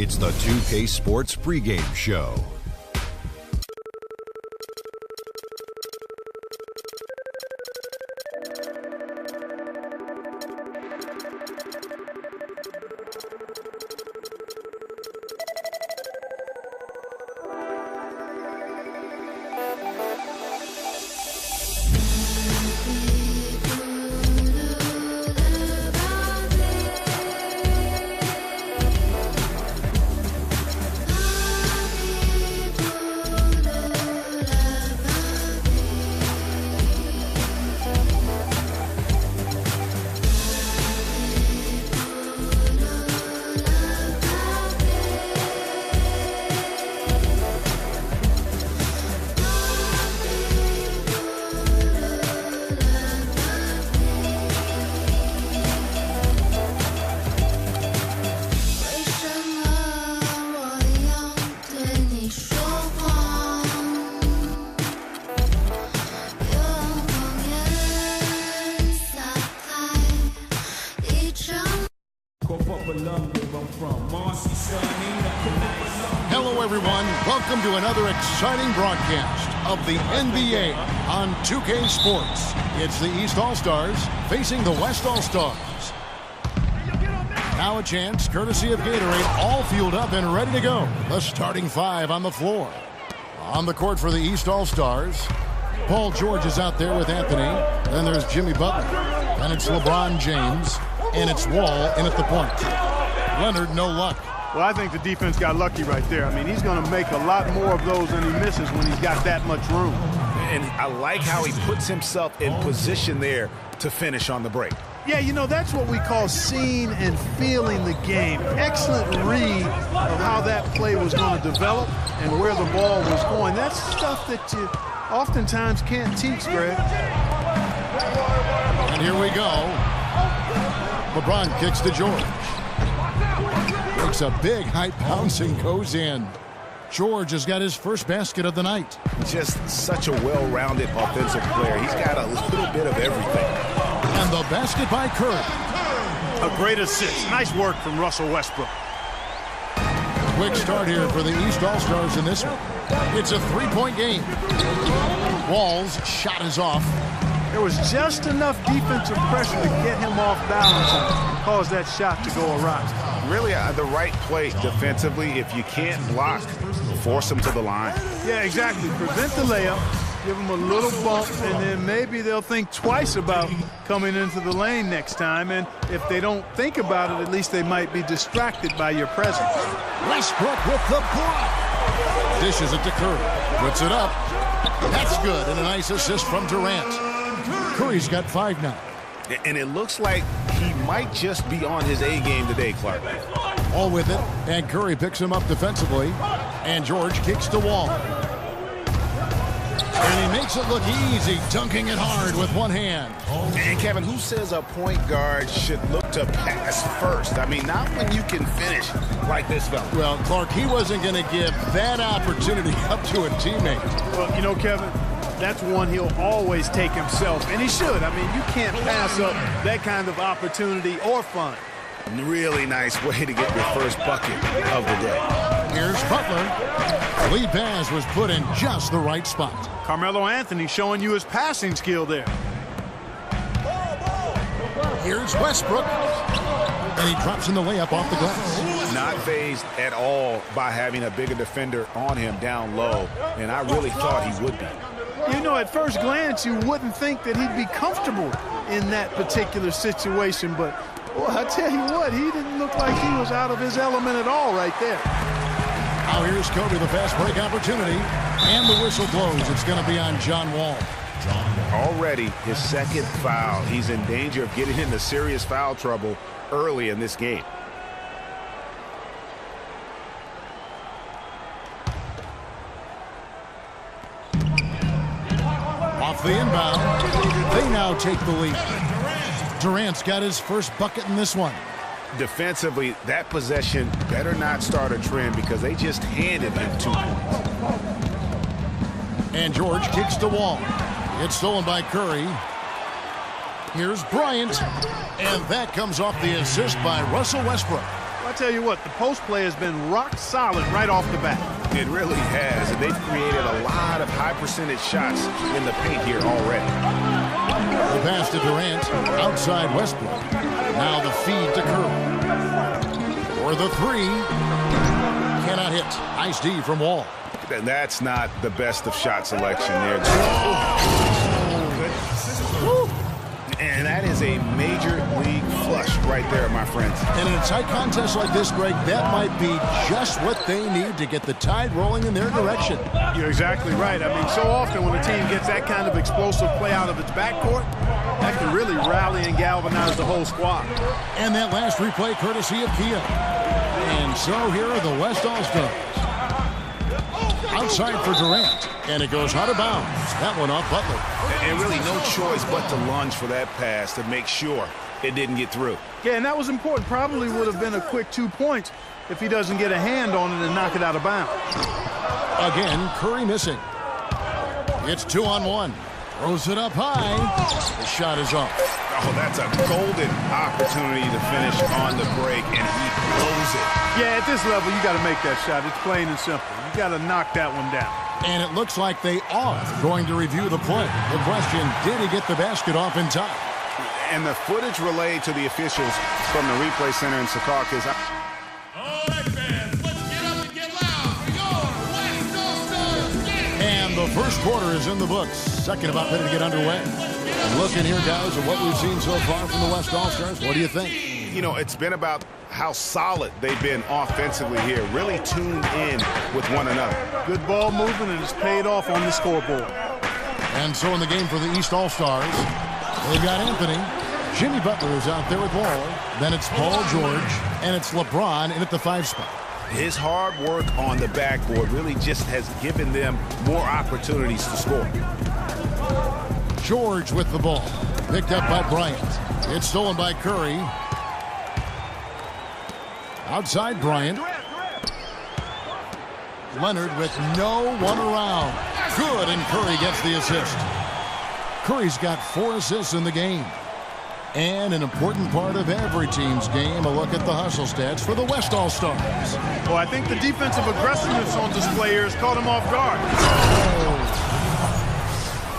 It's the 2K Sports pregame show. Hello, everyone. Welcome to another exciting broadcast of the NBA on 2K Sports. It's the East All-Stars facing the West All-Stars. Now a chance, courtesy of Gatorade, all fueled up and ready to go. The starting five on the floor. On the court for the East All-Stars, Paul George is out there with Anthony. Then there's Jimmy Butler. And it's LeBron James. And it's Wall in at the point. Leonard, no luck. Well, I think the defense got lucky right there. I mean, he's going to make a lot more of those than he misses when he's got that much room. And I like how he puts himself in position there to finish on the break. Yeah, you know, that's what we call seeing and feeling the game. Excellent read of how that play was going to develop and where the ball was going. That's stuff that you oftentimes can't teach, Greg. And here we go. LeBron kicks to George. Makes a big high bounce and goes in. George has got his first basket of the night. Just such a well-rounded offensive player. He's got a little bit of everything. And the basket by Curry. A great assist. Nice work from Russell Westbrook. Quick start here for the East All-Stars in this one. It's a three-point game. Wall's shot is off. There was just enough defensive pressure to get him off balance and cause that shot to go awry. Really the right play defensively. If you can't block, force him to the line. Yeah, exactly. Prevent the layup, give him a little bump, and then maybe they'll think twice about coming into the lane next time. And if they don't think about it, at least they might be distracted by your presence. Westbrook with the block. Dishes it to Curry. Puts it up. That's good. And a nice assist from Durant. Curry's got 5 now. And it looks like he might just be on his A game today, Clark. All with it, and Curry picks him up defensively, and George kicks to Wall. And he makes it look easy, dunking it hard with one hand. And Kevin, who says a point guard should look to pass first? I mean, not when you can finish like this fella. Well, Clark, he wasn't going to give that opportunity up to a teammate. Well, you know, Kevin, that's one he'll always take himself, and he should. I mean, you can't pass up that kind of opportunity or fun. Really nice way to get your first bucket of the day. Here's Butler. Lee Baz was put in just the right spot. Carmelo Anthony showing you his passing skill there. Here's Westbrook. And he drops in the layup off the glass. Not fazed at all by having a bigger defender on him down low, and I really thought he would be. You know, at first glance, you wouldn't think that he'd be comfortable in that particular situation, but well, I tell you what, he didn't look like he was out of his element at all right there. Now here's Kobe, the fast break opportunity, and the whistle blows. It's going to be on John Wall. Already his second foul. He's in danger of getting into serious foul trouble early in this game. Off the inbound, they now take the lead. Durant's got his first bucket in this one. Defensively, that possession better not start a trend because they just handed him 2 points. And George kicks to Wall. It's stolen by Curry. Here's Bryant. And that comes off the assist by Russell Westbrook. I tell you what, the post play has been rock solid right off the bat. It really has, and they've created a lot of high percentage shots in the paint here already. The pass to Durant, outside Westbrook. Now the feed to Curry. For the three. Cannot hit. Nice D from Wall. And that's not the best of shot selection there. And that is a major league flush right there, my friends. And in a tight contest like this, Greg, that might be just what they need to get the tide rolling in their direction. You're exactly right. I mean, so often when a team gets that kind of explosive play out of its backcourt, that can really rally and galvanize the whole squad. And that last replay courtesy of Kia. And so here are the West All-Stars. Outside for Durant, and it goes out of bounds. That one off Butler. And really no choice but to lunge for that pass to make sure it didn't get through. Yeah, and that was important. Probably would have been a quick 2 points if he doesn't get a hand on it and knock it out of bounds. Again, Curry missing. It's 2-on-1. Throws it up high. The shot is off. Oh, that's a golden opportunity to finish on the break, and he blows it. Yeah, at this level, you got to make that shot. It's plain and simple. You got to knock that one down. And it looks like they are going to review the play. The question, did he get the basket off in time? And the footage relayed to the officials from the replay center in Secaucus. All right, fans, let's get up and get loud for your West All-Stars game. And the first quarter is in the books. Second about ready to get underway. Looking here, guys, at what we've seen so far from the West All-Stars. What do you think? You know, it's been about how solid they've been offensively here, really tuned in with one another. Good ball movement, and it's paid off on the scoreboard. And so in the game for the East All-Stars, they've got Anthony. Jimmy Butler is out there with Wall. Then it's Paul George, and it's LeBron in at the 5 spot. His hard work on the backboard really just has given them more opportunities to score. George with the ball. Picked up by Bryant. It's stolen by Curry. Outside Bryant. Leonard with no one around. Good, and Curry gets the assist. Curry's got 4 assists in the game. And an important part of every team's game, a look at the hustle stats for the West All-Stars. Well, I think the defensive aggressiveness on display here has caught him off guard.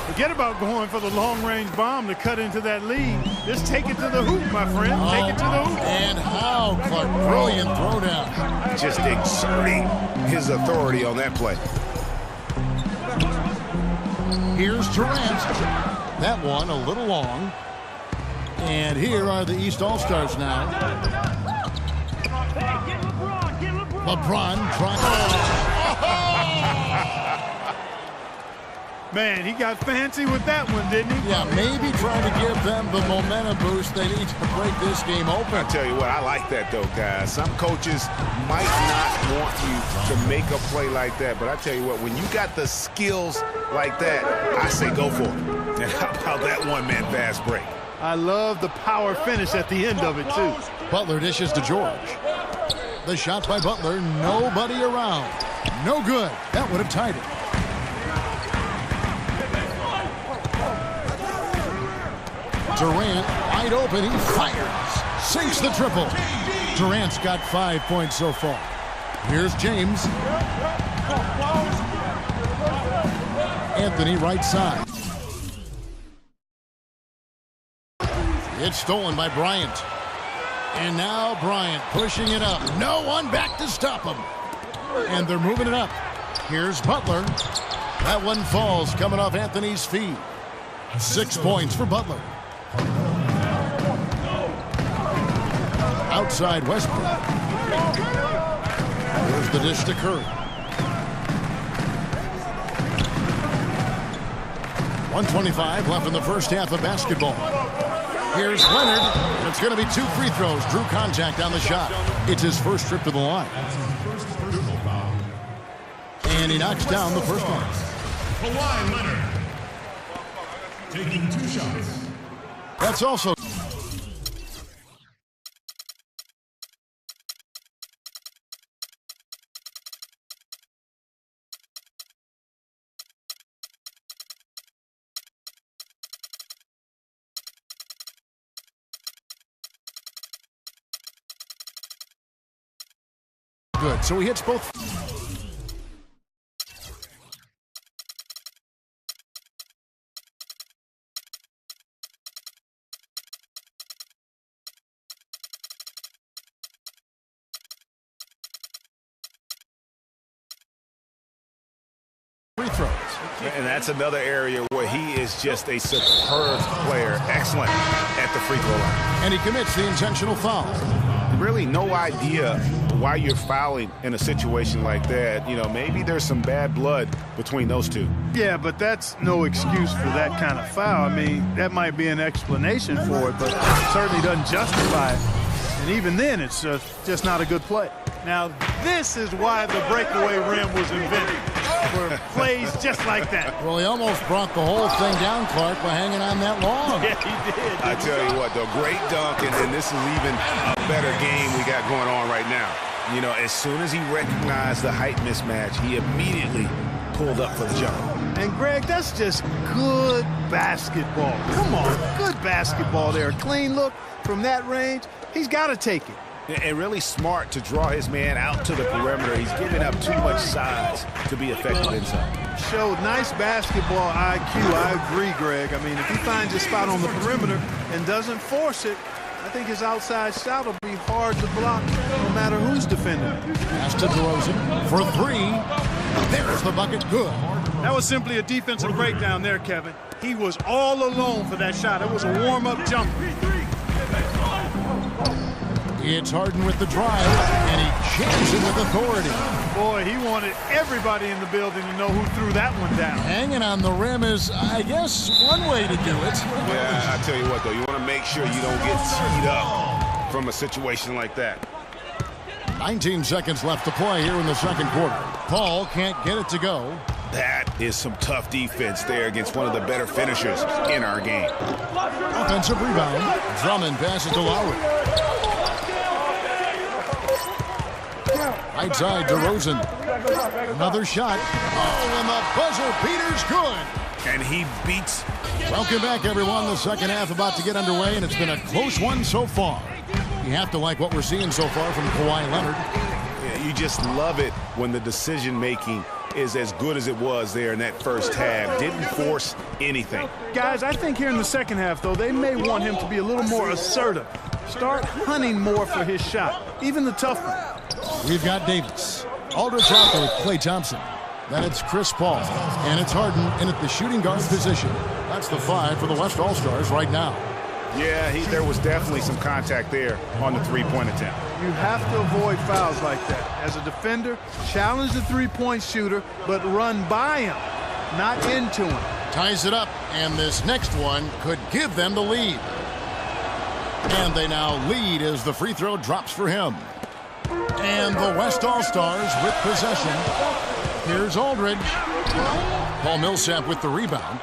Forget about going for the long-range bomb to cut into that lead. Just take it to the hoop, my friend. Take it to the hoop. And how, Clark, brilliant throwdown. Just exerting his authority on that play. Here's Durant. That one a little long. And here are the East All-Stars now. LeBron trying. Man, he got fancy with that one, didn't he? Yeah, maybe trying to give them the momentum boost they need to break this game open. I tell you what, I like that though, guys. Some coaches might not want you to make a play like that, but I tell you what, when you got the skills like that, I say go for it. And how about that one-man fast break? I love the power finish at the end of it, too. Butler dishes to George. The shot by Butler, nobody around. No good. That would have tied it. Durant, wide open, he fires. Sinks the triple. Durant's got 5 points so far. Here's James. Anthony, right side. It's stolen by Bryant. And now Bryant pushing it up. No one back to stop him. And they're moving it up. Here's Butler. That one falls coming off Anthony's feet. 6 points for Butler. Outside Westbrook. Here's the dish to Curry. 1:25 left in the first half of basketball. Here's Leonard. It's going to be 2 free throws. Drew contact on the shot. It's his first trip to the line. And he knocks down the first one. Kawhi Leonard taking 2 shots. That's also good. So he hits both. Free throws. And that's another area where he is just a superb player. Excellent at the free throw line. And he commits the intentional foul. Really no idea why you're fouling in a situation like that. You know, maybe there's some bad blood between those two. Yeah, but that's no excuse for that kind of foul. I mean, that might be an explanation for it, but it certainly doesn't justify it. And even then, it's just not a good play. Now, this is why the breakaway rim was invented, for plays just like that. Well, he almost brought the whole thing down, Clark, by hanging on that long. Yeah, he did. I tell you what, though, great dunk, and this is even a better game we got going on right now. You know, as soon as he recognized the height mismatch, he immediately pulled up for the jump. And, Greg, that's just good basketball. Come on, good basketball there. Clean look from that range. He's got to take it. And really smart to draw his man out to the perimeter. He's giving up too much size to be effective inside. Showed nice basketball IQ. I agree, Greg. I mean, if he finds his spot on the perimeter and doesn't force it, I think his outside shot will be hard to block no matter who's defending. Pass to DeRozan for three. There's the bucket. Good. That was simply a defensive breakdown there, Kevin. He was all alone for that shot. It was a warm-up jumper. It's Harden with the drive, and he jams it with authority. Boy, he wanted everybody in the building to know who threw that one down. Hanging on the rim is, I guess, one way to do it. Yeah, I tell you what, though, you want to make sure you don't get teed up from a situation like that. 19 seconds left to play here in the second quarter. Paul can't get it to go. That is some tough defense there against one of the better finishers in our game. Offensive rebound. Drummond passes to Lowry. Right side, DeRozan. Another shot. Oh, and the buzzer beater's good. And he beats. Welcome back, everyone. The second half about to get underway, and it's been a close one so far. You have to like what we're seeing so far from Kawhi Leonard. Yeah, you just love it when the decision-making is as good as it was there in that first half. Didn't force anything. Guys, I think here in the second half, though, they may want him to be a little more assertive. Start hunting more for his shot, even the tough one. We've got Davis. Aldridge out there with Klay Thompson. Then it's Chris Paul. And it's Harden in at the shooting guard position. That's the 5 for the West All-Stars right now. Yeah, there was definitely some contact there on the three-point attempt. You have to avoid fouls like that. As a defender, challenge the three-point shooter, but run by him, not into him. Ties it up, and this next one could give them the lead. And they now lead as the free throw drops for him. And the West All-Stars with possession. Here's Aldridge. Paul Millsap with the rebound.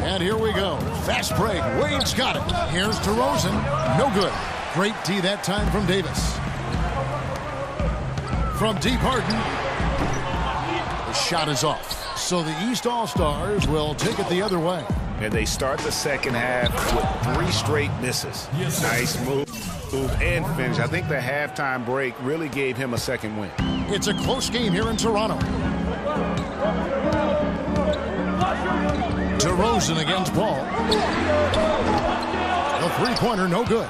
And here we go. Fast break. Wade's got it. Here's DeRozan. No good. Great D that time from Davis. From deep, Harden. The shot is off. So the East All-Stars will take it the other way. And they start the second half with 3 straight misses. Nice move and finish. I think the halftime break really gave him a second win. It's a close game here in Toronto. DeRozan against Paul. The three-pointer, no good.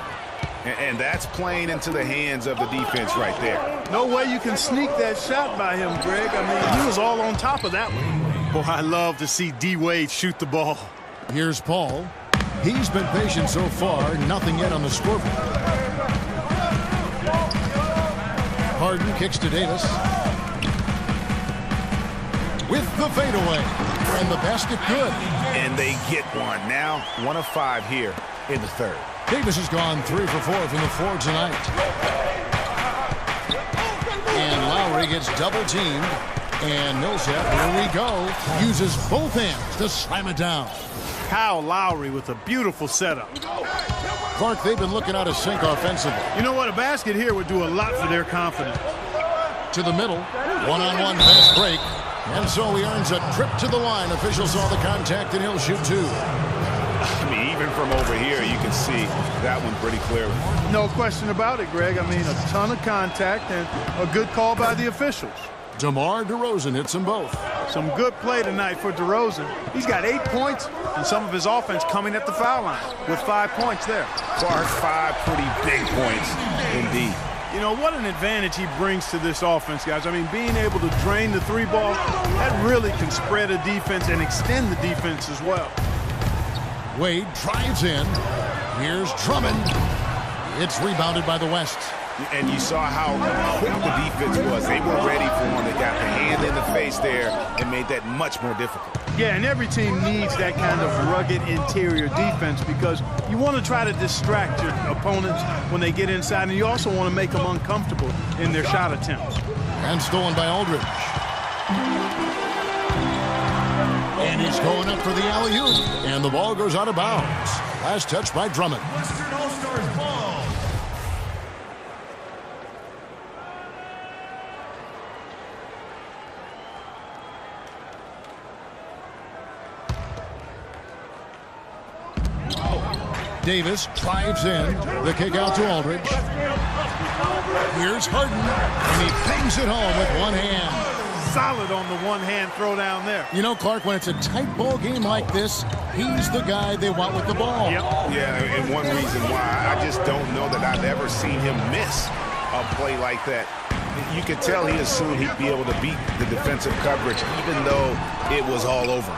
And that's playing into the hands of the defense right there. No way you can sneak that shot by him, Greg. I mean, he was all on top of that one. Boy, I love to see D. Wade shoot the ball. Here's Paul. He's been patient so far. Nothing yet on the scoreboard. Harden kicks to Davis. With the fadeaway. And the basket good. And they get one. Now 1 of 5 here in the third. Davis has gone 3 for 4 from the floor tonight. And Lowry gets double-teamed. And Millsap, here we go, uses both hands to slam it down. Kyle Lowry with a beautiful setup. Clark, they've been looking out of sync offensively. You know what? A basket here would do a lot for their confidence. To the middle, one-on-one fast break. And so he earns a trip to the line. Officials saw the contact, and he'll shoot 2. I mean, even from over here, you can see that one pretty clearly. No question about it, Greg. I mean, a ton of contact and a good call by the officials. DeMar DeRozan hits them both. Some good play tonight for DeRozan. He's got 8 points and some of his offense coming at the foul line with 5 points there. Clark, 5 pretty big points indeed. You know, what an advantage he brings to this offense, guys. I mean, being able to drain the three ball, that really can spread a defense and extend the defense as well. Wade drives in. Here's Drummond. It's rebounded by the West. And you saw how quick the defense was. They were ready for him. They got the hand in the face there and made that much more difficult. Yeah, and every team needs that kind of rugged interior defense because you want to try to distract your opponents when they get inside, and you also want to make them uncomfortable in their shot attempts. And stolen by Aldridge. And he's going up for the alley-oop. And the ball goes out of bounds. Last touch by Drummond. Western All-Stars ball. Davis drives in. The kick out to Aldridge. Here's Harden. And he bangs it home with one hand. Solid on the one-hand throw down there. You know, Clark, when it's a tight ball game like this, he's the guy they want with the ball. Yep. Yeah, and one reason why I just don't know that I've ever seen him miss a play like that. You could tell he assumed he'd be able to beat the defensive coverage even though it was all over.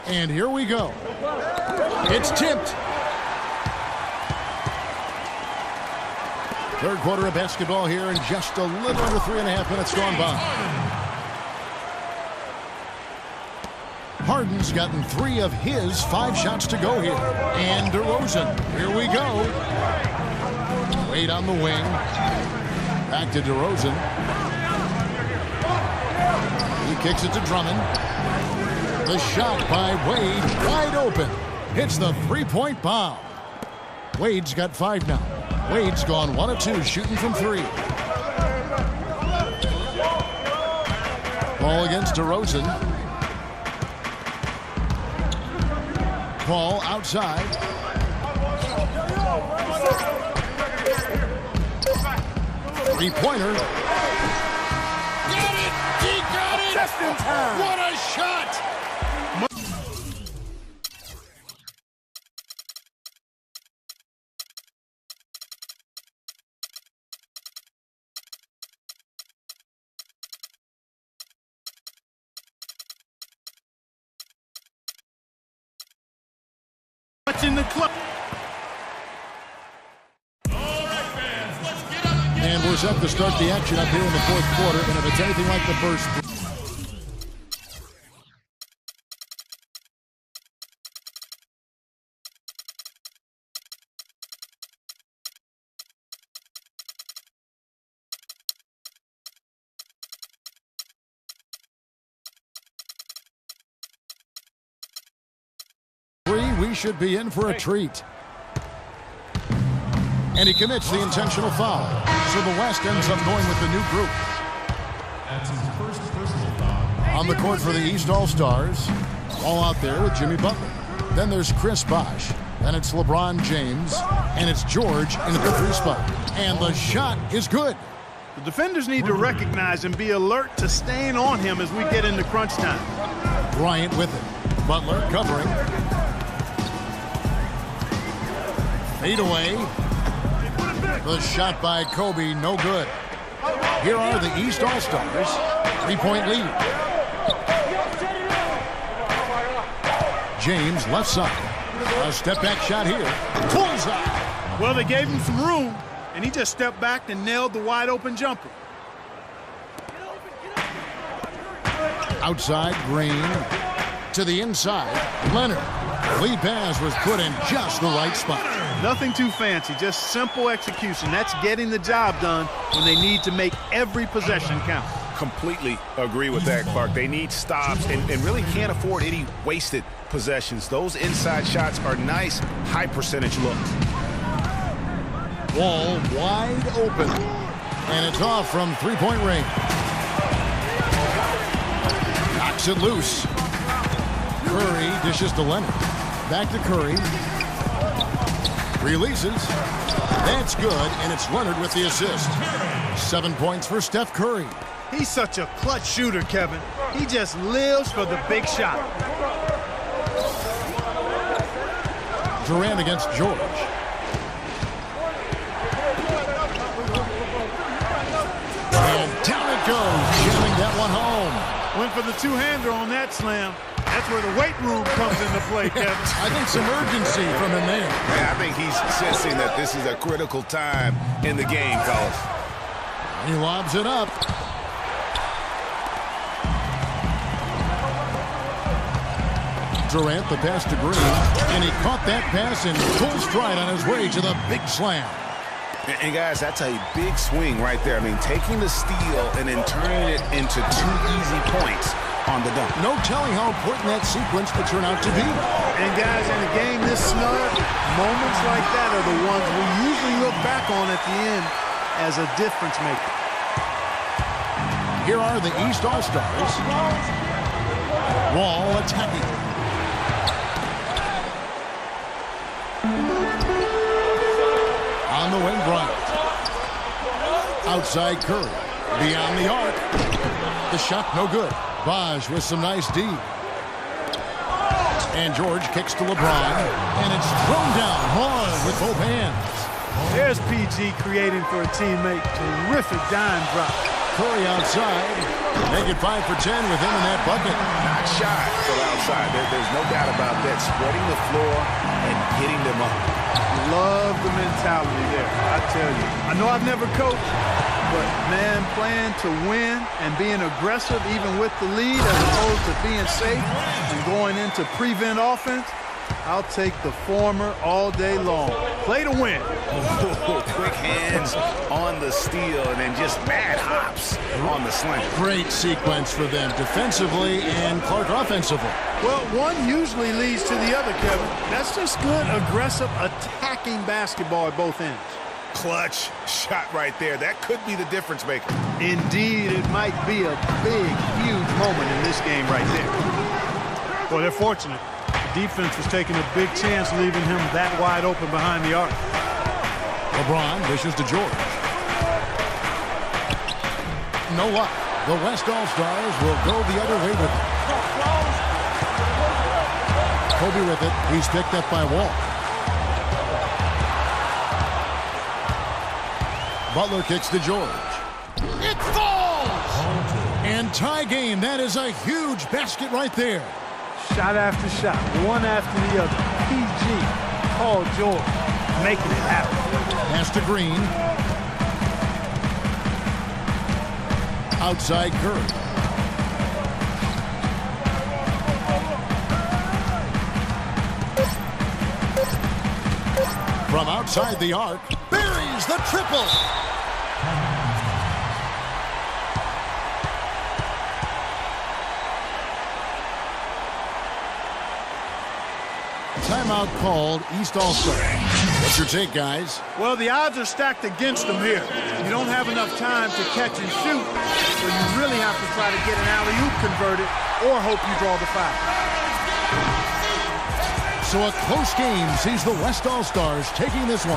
And here we go. It's tipped. Third quarter of basketball here, and just a little under 3.5 minutes gone by. Harden's gotten 3 of his 5 shots to go here. And DeRozan, here we go. Wade on the wing. Back to DeRozan. He kicks it to Drummond. The shot by Wade, wide open. Hits the three-point bomb. Wade's got 5 now. Wade's gone 1 of 2, shooting from 3. Ball against DeRozan. Ball outside. Three-pointer. Got it! He got it! Just in time. What a shot! In the club. And we're set to start the action up here in the fourth quarter. And if it's anything like the first. We should be in for a treat. And he commits the intentional foul. So the West ends up going with the new group. That's his first personal foul. On the court for the East All-Stars. All out there with Jimmy Butler. Then there's Chris Bosh. Then it's LeBron James. And it's George in the 3 spot. And the shot is good. The defenders need to recognize and be alert to staying on him as we get into crunch time. Bryant with it. Butler covering. Fade away. The shot by Kobe, no good. Here are the East All-Stars. 3-point lead. James left side. A step-back shot here. Bullseye. Well, they gave him some room, and he just stepped back and nailed the wide-open jumper. Outside, Green. To the inside, Leonard. Lead pass was put in just the right spot. Nothing too fancy, just simple execution. That's getting the job done when they need to make every possession count. Completely agree with that, Clark. They need stops and really can't afford any wasted possessions. Those inside shots are nice, high-percentage looks. Wall wide open. And it's off from 3-point range. Knocks it loose. Curry dishes to Leonard. Back to Curry. Releases. That's good, and it's Leonard with the assist. 7 points for Steph Curry. He's such a clutch shooter, Kevin. He just lives for the big shot. Durant against George. And down it goes, jamming that one home. Went for the two-hander on that slam. That's where the weight room comes into play, Kevin. I think some urgency from him there. Yeah, I think he's sensing that this is a critical time in the game, fellas. He lobs it up. Durant, the pass to Green, and he caught that pass in full stride on his way to the big slam. And guys, that's a big swing right there. I mean, taking the steal and then turning it into 2 easy points on the dunk. No telling how important that sequence could turn out to be. And guys, in a game this snug, moments like that are the ones we usually look back on at the end as a difference maker. Here are the East All-Stars. Wall attacking. On the wing, Bryant. Outside Curry. Beyond the arc. The shot no good. Bosh with some nice D. And George kicks to LeBron. And it's thrown down hard with both hands. There's PG creating for a teammate. Terrific dime drop. Curry outside. Make it 5 for 10 with him in that bucket. Not shy from outside. There's no doubt about that. Spreading the floor and getting them up. Love the mentality there, I tell you. I know I've never coached, but, man, playing to win and being aggressive even with the lead as opposed to being safe and going into prevent offense, I'll take the former all day long. Play to win. Oh, quick hands on the steal and then just mad hops on the slam. Great sequence for them defensively and Clark offensively. Well, one usually leads to the other, Kevin. That's just good, aggressive, attacking basketball at both ends. Clutch shot right there. That could be the difference maker. Indeed, it might be a big, huge moment in this game right there. Well, they're fortunate. The defense was taking a big chance leaving him that wide open behind the arc. LeBron dishes to George. No luck. The West All-Stars will go the other way with it. Kobe with it. He's picked up by Wall. Butler kicks to George. It falls! And tie game. That is a huge basket right there. Shot after shot, one after the other. PG, Paul George, making it happen. Pass to Green. Outside Curry. From outside the arc, buries the triple. Timeout called, East All-Star. What's your take, guys? Well, the odds are stacked against them here. You don't have enough time to catch and shoot, so you really have to try to get an alley-oop converted or hope you draw the foul. So a close game sees the West All-Stars taking this one.